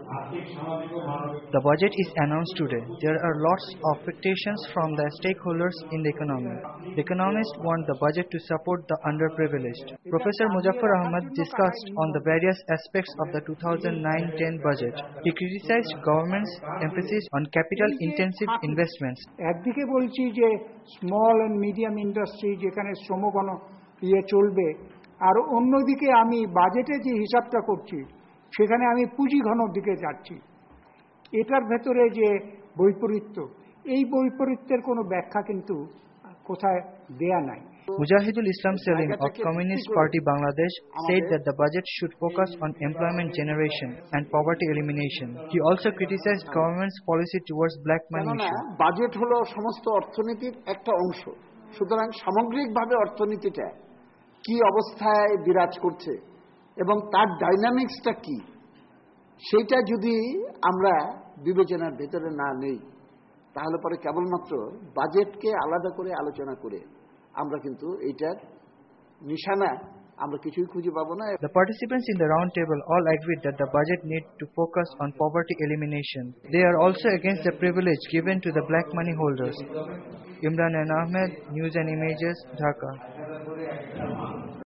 The budget is announced today. There are lots of expectations from the stakeholders in the economy. The economists want the budget to support the underprivileged. Professor Muzaffar Ahmad discussed on the various aspects of the 2009-10 budget. He criticized government's emphasis on capital-intensive investments. একদিকে বলছি যে small and medium industry যেখানে শ্রমগণ চলবে, আর অন্যদিকে আমি বাজেটে যে হিসাবটা করছি সেখানে আমি পুঁজি ঘনর দিকে যাচ্ছি। এটার ভেতরে যে বৈপরীত্য, এই বৈপরীত্যের কোনো ব্যাখ্যা কিন্তু কোথায় দেয়া নাই। Mujahidul Islam Salim of Communist Party Bangladesh said that the budget should focus on employment generation and poverty elimination. He also criticized government's policy towards black money issue. Budget হলো সমস্ত অর্থনীতির একটা অংশ, সুতরাং সামগ্রিকভাবে অর্থনীতিটা কি অবস্থায় বিরাজ করছে এবং তার ডাইনামিক্সটা কি, সেটা যদি আমরা বিবেচনার ভেতরে না নেই তাহলে পরে কেবলমাত্র বাজেটকে আলাদা করে আলোচনা করে আমরা কিন্তু এইটার নিশানা আমরা কিছুই খুঁজে পাবো না। The participants in the round table all agreed that the budget need to focus on poverty elimination. They are also against the privilege given to the black money holders. Imran and Ahmed, News and Images, Dhaka.